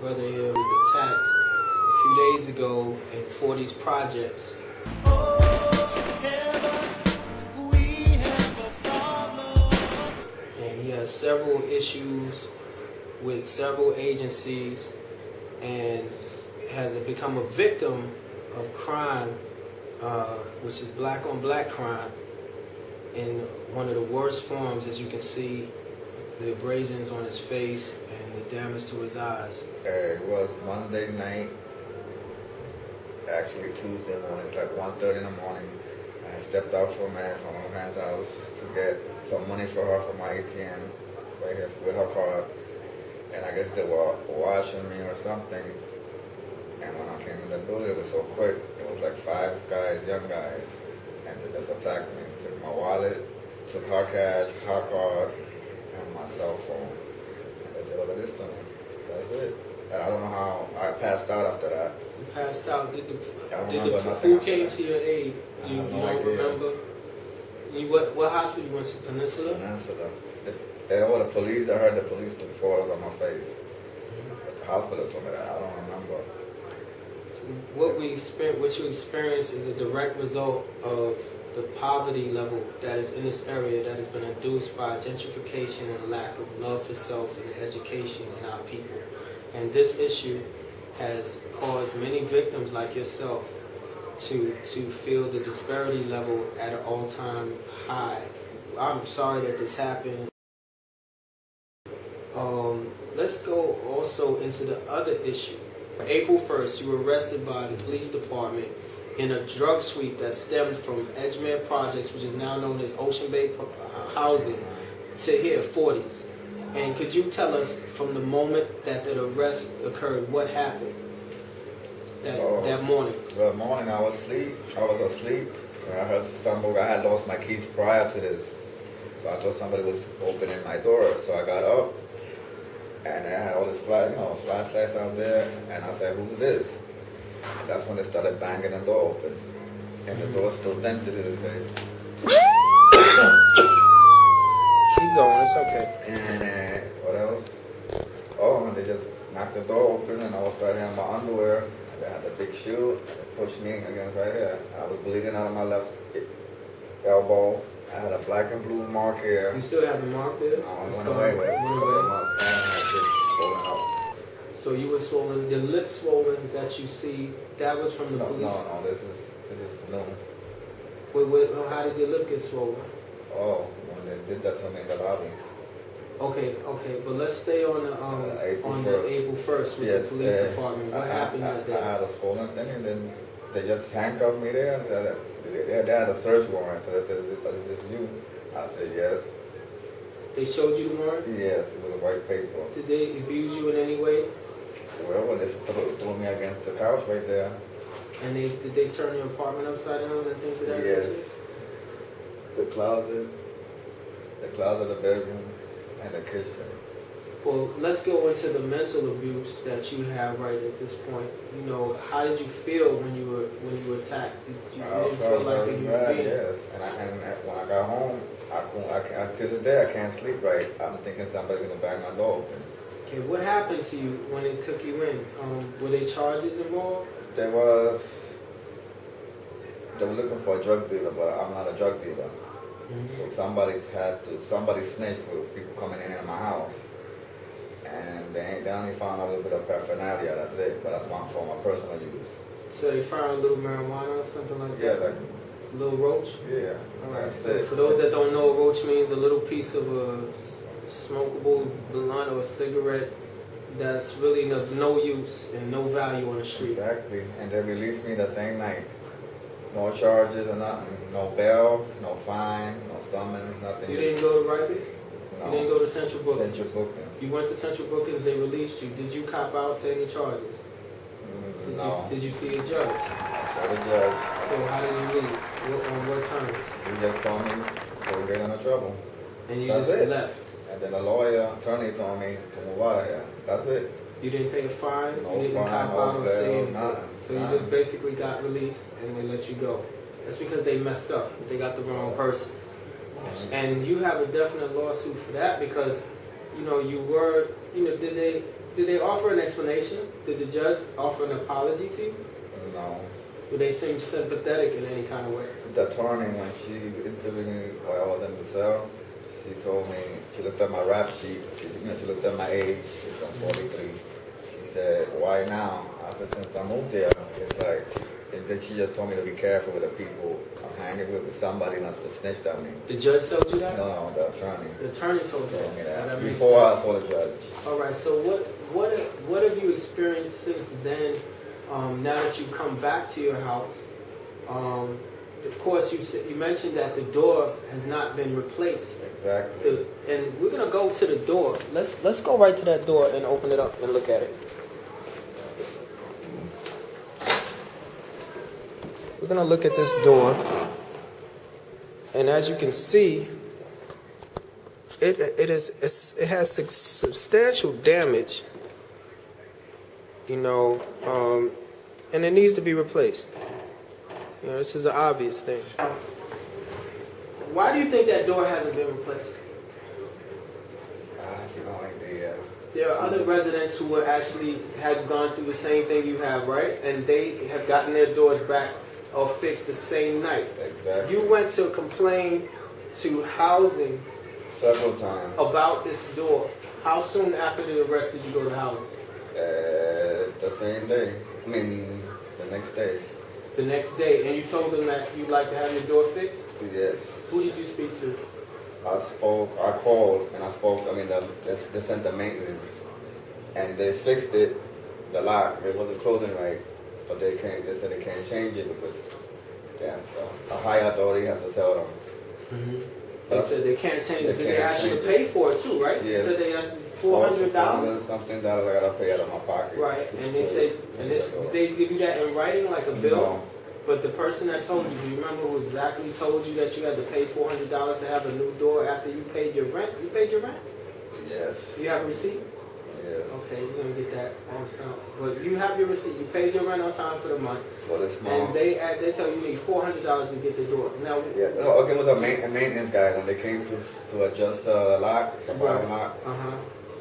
brother here was attacked a few days ago in 40's projects. And he has several issues with several agencies and has become a victim of crime, which is black on black crime, in one of the worst forms. As you can see, the abrasions on his face and the damage to his eyes. It was Monday night, actually Tuesday morning. It's like 1:30 in the morning. I stepped out for a minute from my man's house to get some money for her for my ATM right here with her card. And I guess they were watching me or something. And when I came in the building, it was so quick. It was like 5 guys, young guys, and they just attacked me. Took my wallet, took her cash, her card, and my cell phone. And they did all of this to me. That's it. And I don't know how I passed out after that. You passed out. Who came to your aid? You don't remember? What hospital you went to? Peninsula? Peninsula. The police, I heard the police took photos of my face. But the hospital told me that. I don't remember. So what you experienced is a direct result of the poverty level that is in this area that has been induced by gentrification and a lack of love for self and education in our people. And this issue has caused many victims like yourself to feel the disparity level at an all-time high. I'm sorry that this happened. Let's go also into the other issue. April 1st, you were arrested by the police department in a drug sweep that stemmed from Edgemere Projects, which is now known as Ocean Bay Housing, to here, 40's. And could you tell us from the moment that the arrest occurred, what happened that morning? That morning I was asleep. I heard somebody, I had lost my keys prior to this. So I thought somebody was opening my door. So I got up and I had all this flashlights out there, and I said, "Who's this?" And that's when they started banging the door open. And the door's still dented to this day. Keep going, it's okay. And what else? Oh, and they just knocked the door open, and I was right here in my underwear. And they had a big shoe, and they pushed me against right here. And I was bleeding out of my left elbow. I had a black and blue mark here. You still have the mark there? No, it went away with a couple of months, and I had this swollen up. So you were swollen, your lips swollen that you see, that was from the police? No, this is new. How did your lip get swollen? Oh, when they did that to me in the lobby. Okay, but let's stay on the April 1st with the police department. What happened that day? I had a swollen thing, and then they just handcuffed me there. They had a search warrant, so they said, "Is this you?" I said, "Yes." They showed you the warrant? Yes, it was a white paper. Did they abuse you in any way? Well, they threw me against the couch right there. And did they turn your apartment upside down and things of that nature? Yes. The closet, the bedroom, and the kitchen. Well, let's go into the mental abuse that you have right at this point. You know, how did you feel when you were attacked? You didn't feel like a human being? Yes, and when I got home, to this day I can't sleep right. I'm thinking somebody's gonna bang my door open. Okay, what happened to you when they took you in? Were there charges involved? They were looking for a drug dealer, but I'm not a drug dealer. So somebody snitched with people coming in my house. And they only found a little bit of paraphernalia, that's it, but that's one for my personal use. So they found a little marijuana or something like that? Yeah, like a little roach? Yeah. Alright, so for those that don't know, a roach means a little piece of a smokable blunt or a cigarette that's really of no use and no value on the street. Exactly, and they released me the same night. No charges or nothing, no bail, no fine, no summons, nothing. You didn't go to Rikers? No. You didn't go to Central Bookings? Central Bookings. You went to Central Bookings, they released you. Did you cop out to any charges? No. Did you see a judge? I saw the judge. So how did you leave? On what terms? He just told me to get into trouble. And you That's just it. left? And then the attorney told me to move out of here. That's it. You didn't pay a fine? No You didn't fine, cop no out or bail, say anything? nothing. So you just basically got released and they let you go. That's because they messed up. They got the wrong person. And you have a definite lawsuit for that because, you know, did Did they offer an explanation? Did the judge offer an apology to you? No. Did they seem sympathetic in any kind of way? The attorney, when she interviewed me while I was in the cell, she told me, she looked at my rap sheet, she looked at my age, I'm 43. She said, why now? I said, since I moved there, it's like, and then she just told me to be careful with the people I'm hanging with somebody that's to snitch on me. The judge told you that? No, the attorney. The attorney told you Told me that. That makes Before sense. I saw the judge. All right, so what have you experienced since then, now that you come back to your house? Of course, you mentioned that the door has not been replaced. Exactly. And we're going to go to the door. Let's go right to that door and open it up and look at it. We're going to look at this door. And as you can see, it has substantial damage, you know, and it needs to be replaced. You know, this is an obvious thing. Why do you think that door hasn't been replaced? I have no idea. There are other residents who were actually had gone through the same thing you have, right? And they have gotten their doors back or fixed the same night. Exactly. You went to complain to housing Several times. about this door. How soon after the arrest did you go to housing? The same day. I mean, the next day. The next day, and you told them that you'd like to have your door fixed? Yes. Who did you speak to? I called, and I spoke, they sent the maintenance, and they fixed it, the lock, it wasn't closing right, but they said they can't change it because a higher authority has to tell them. Mm-hmm. They said they can't change it, they can't asked you to change pay for it too, right? Yes. They said they asked $400? Something that I gotta pay out of my pocket. Right, and they said, they give you that in writing, like a bill? No. But the person that told you, do you remember who exactly told you that you had to pay $400 to have a new door after you paid your rent? You paid your rent? Yes. You have a receipt? Yes. Okay, you're going to get that on account. But you have your receipt. You paid your rent on time for the month. For this month. And they tell you need $400 to get the door. Now, yeah, no, okay, it was a maintenance guy when they came to adjust the lock, the bottom lock. Uh-huh.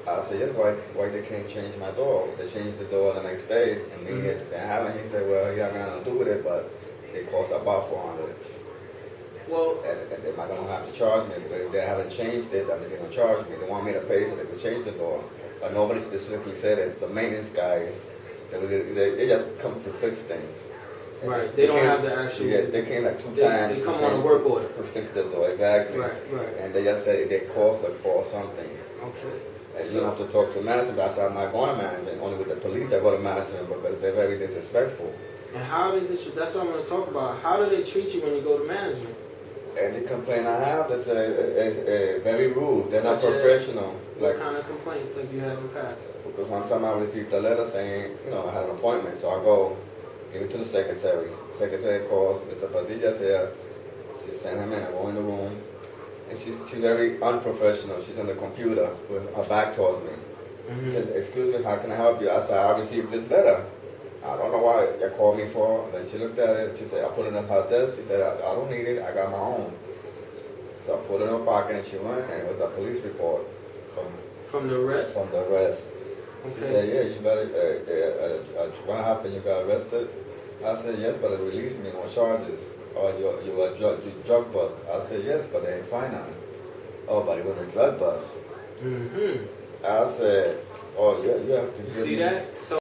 I said, yes, why they can't change my door? They changed the door the next day, and me they haven't. He said, well, he had nothing to do with it, but it cost about $400. Well, and they're not gonna have to charge me, but if they haven't changed it, that means they're gonna charge me. They want me to pay so they can change the door, but nobody specifically said it. The maintenance guys, they just come to fix things. And right, they don't have the actual. Yeah, they came like two times. They come on a work order to fix the door, exactly. Right, right. And they just said they cost like $4 something. Okay. And you don't have to talk to management. I said, I'm not going to management. Only with the police I go to management because they're very disrespectful. And how do they, that's what I'm going to talk about. How do they treat you when you go to management? Any complaint I have, they say it's very rude. They're not Such as professional. What kind of complaints have you had in the past? Because one time I received a letter saying, I had an appointment. So I go, give it to the secretary. The secretary calls, Mr. Padilla's here. She sent him in. I go in the room. And she's very unprofessional. She's on the computer with her back towards me. She said, excuse me, how can I help you? I said, I received this letter. I don't know why you called me for. Then she looked at it. She said, I put it in her desk. She said, I don't need it. I got my own. So I put it in her pocket and she went, and it was a police report from the arrest. From the arrest. Okay. She said, yeah, you got what happened? You got arrested? I said, yes, but they released me, no charges. Or you were drug bust. I said, yes, but they ain't find none. Oh, but it was a drug bust. I said, oh, yeah, you have to see that? So